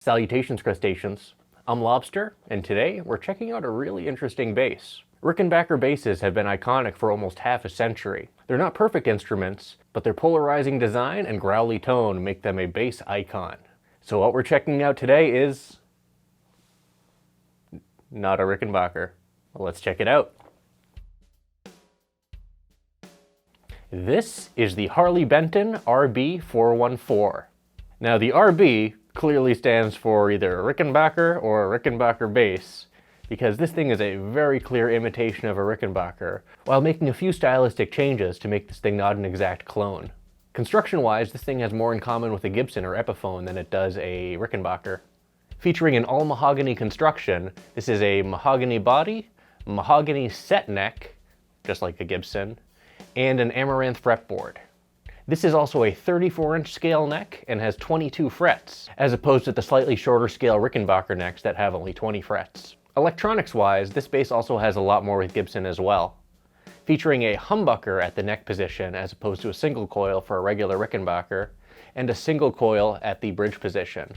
Salutations, crustaceans. I'm Lobster, and today we're checking out a really interesting bass. Rickenbacker basses have been iconic for almost half a century. They're not perfect instruments, but their polarizing design and growly tone make them a bass icon. So what we're checking out today is not a Rickenbacker. Well, let's check it out. This is the Harley Benton RB-414. Now the RB clearly stands for either a Rickenbacker or a Rickenbacker bass, because this thing is a very clear imitation of a Rickenbacker, while making a few stylistic changes to make this thing not an exact clone. Construction-wise, this thing has more in common with a Gibson or Epiphone than it does a Rickenbacker. Featuring an all-mahogany construction, this is a mahogany body, mahogany set neck, just like a Gibson, and an amaranth fretboard. This is also a 34-inch scale neck and has 22 frets, as opposed to the slightly shorter scale Rickenbacker necks that have only 20 frets. Electronics-wise, this bass also has a lot more with Gibson as well, featuring a humbucker at the neck position as opposed to a single coil for a regular Rickenbacker, and a single coil at the bridge position.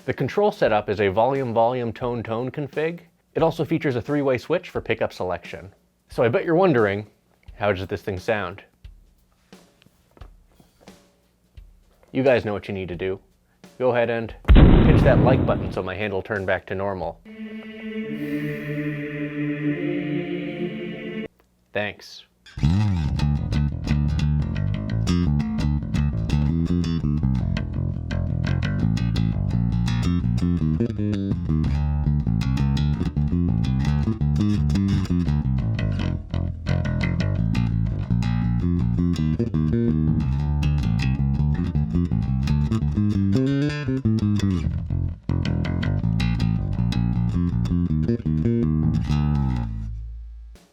The control setup is a volume, tone config. It also features a 3-way switch for pickup selection. So I bet you're wondering, how does this thing sound? You guys know what you need to do. Go ahead and pinch that like button so my hand will turn back to normal. Thanks.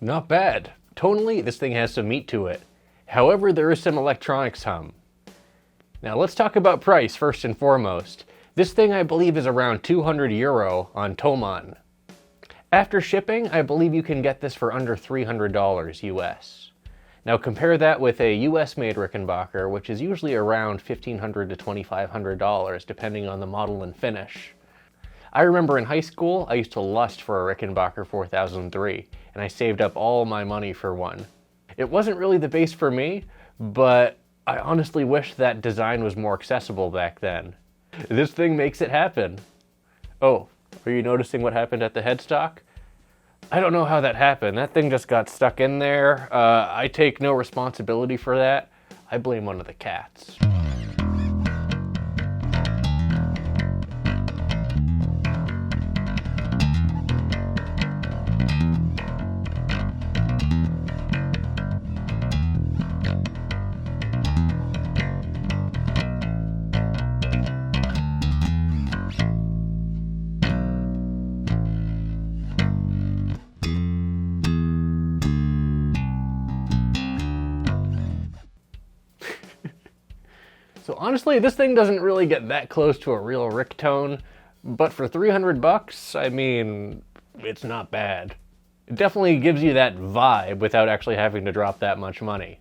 Not bad. Tonally, this thing has some meat to it. However, there is some electronics hum. Now let's talk about price first and foremost. This thing I believe is around €200 on Thomann. After shipping, I believe you can get this for under $300 US. Now compare that with a US made Rickenbacker, which is usually around $1,500 to $2,500 depending on the model and finish. I remember in high school, I used to lust for a Rickenbacker 4003, and I saved up all my money for one. It wasn't really the bass for me, but I honestly wish that design was more accessible back then. This thing makes it happen. Oh, are you noticing what happened at the headstock? I don't know how that happened. That thing just got stuck in there. I take no responsibility for that. I blame one of the cats. So honestly, this thing doesn't really get that close to a real Rick tone, but for 300 bucks, I mean, it's not bad. It definitely gives you that vibe without actually having to drop that much money.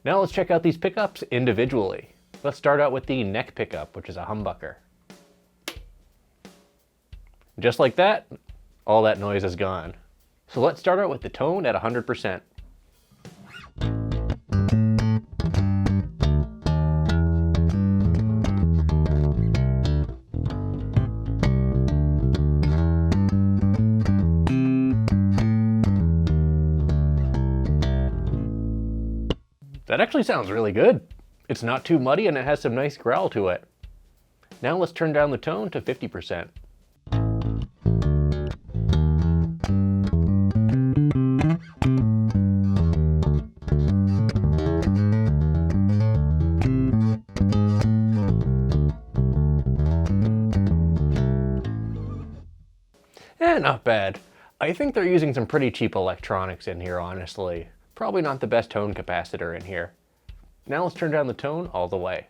Now let's check out these pickups individually. Let's start out with the neck pickup, which is a humbucker. Just like that, all that noise is gone. So let's start out with the tone at 100%. That actually sounds really good. It's not too muddy and it has some nice growl to it. Now let's turn down the tone to 50%. Not bad. I think they're using some pretty cheap electronics in here, honestly. Probably not the best tone capacitor in here. Now let's turn down the tone all the way.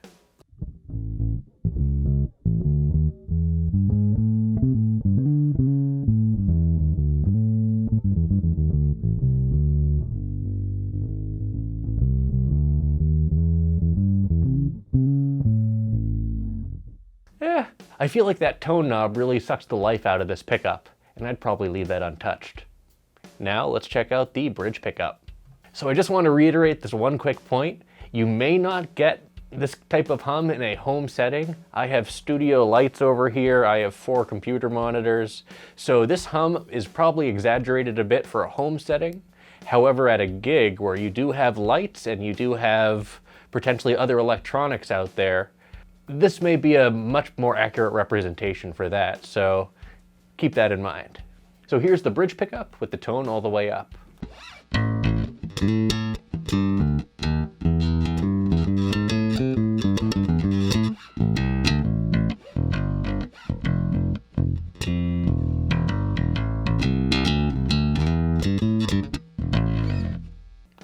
I feel like that tone knob really sucks the life out of this pickup, and I'd probably leave that untouched. Now let's check out the bridge pickup. So I just want to reiterate this one quick point. You may not get this type of hum in a home setting. I have studio lights over here. I have 4 computer monitors. So this hum is probably exaggerated a bit for a home setting. However, at a gig where you do have lights and you do have potentially other electronics out there, this may be a much more accurate representation for that. So keep that in mind. So here's the bridge pickup with the tone all the way up.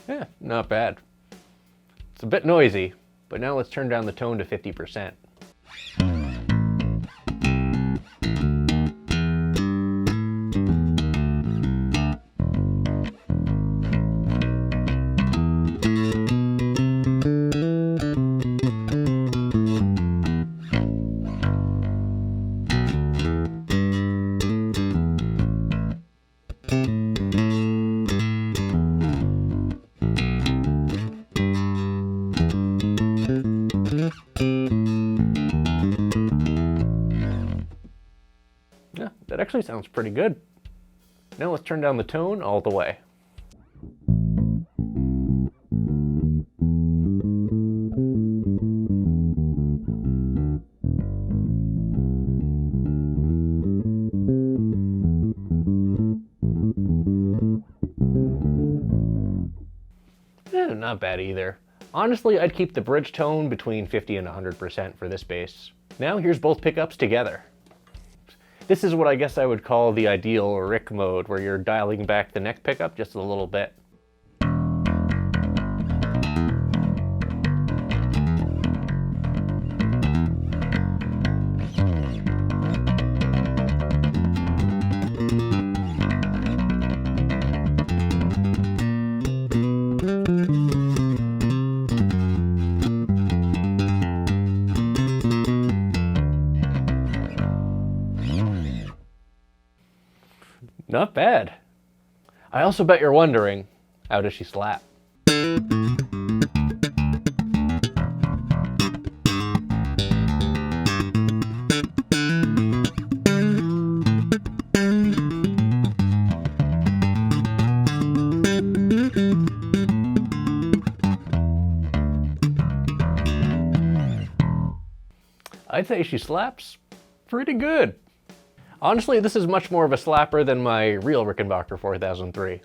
Yeah, not bad. It's a bit noisy, but now let's turn down the tone to 50%. Yeah, that actually sounds pretty good. Now let's turn down the tone all the way. Not bad either. Honestly, I'd keep the bridge tone between 50 and 100% for this bass. Now here's both pickups together. This is what I guess I would call the ideal Rick mode, where you're dialing back the neck pickup just a little bit. Not bad. I also bet you're wondering, how does she slap? I'd say she slaps pretty good. Honestly, this is much more of a slapper than my real Rickenbacker 4003.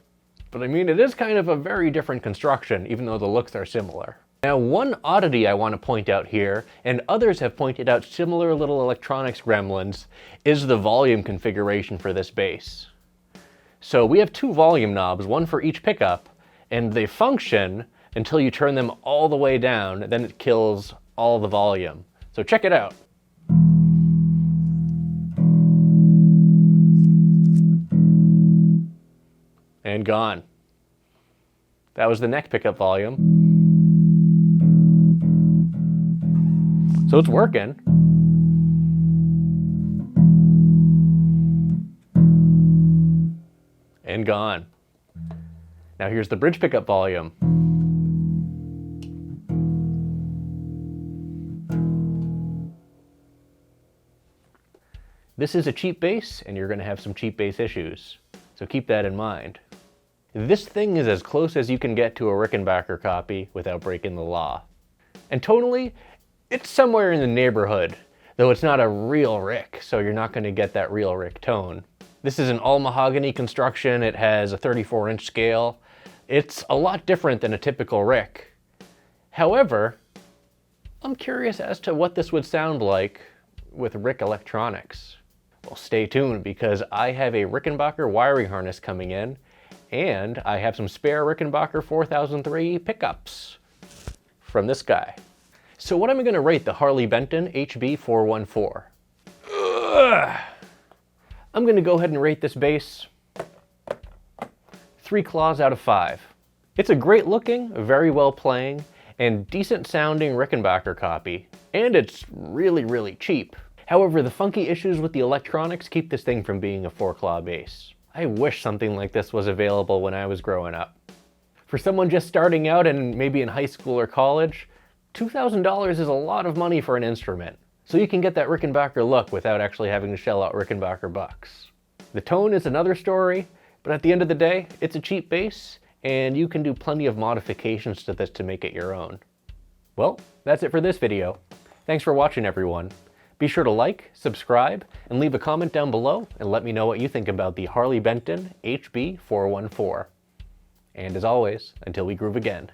But I mean, it is kind of a very different construction, even though the looks are similar. Now, one oddity I want to point out here, and others have pointed out similar little electronics gremlins, is the volume configuration for this bass. So we have 2 volume knobs, one for each pickup, and they function until you turn them all the way down, then it kills all the volume. So check it out. And gone. That was the neck pickup volume. So it's working. And gone. Now here's the bridge pickup volume. This is a cheap bass, and you're going to have some cheap bass issues. So keep that in mind. This thing is as close as you can get to a Rickenbacker copy without breaking the law. And tonally, it's somewhere in the neighborhood, though it's not a real Rick, so you're not going to get that real Rick tone. This is an all mahogany construction. It has a 34-inch scale. It's a lot different than a typical Rick. However, I'm curious as to what this would sound like with Rick electronics. Well, stay tuned, because I have a Rickenbacker wiring harness coming in, and I have some spare Rickenbacker 4003 pickups from this guy. So what am I going to rate the Harley Benton RB-414? I'm going to go ahead and rate this bass 3 claws out of 5. It's a great looking, very well playing, and decent sounding Rickenbacker copy, and it's really, really cheap. However, the funky issues with the electronics keep this thing from being a 4-claw bass. I wish something like this was available when I was growing up. For someone just starting out and maybe in high school or college, $2,000 is a lot of money for an instrument. So you can get that Rickenbacker look without actually having to shell out Rickenbacker bucks. The tone is another story, but at the end of the day, it's a cheap bass, and you can do plenty of modifications to this to make it your own. Well, that's it for this video. Thanks for watching, everyone. Be sure to like, subscribe, and leave a comment down below and let me know what you think about the Harley Benton HB-414. And as always, until we groove again.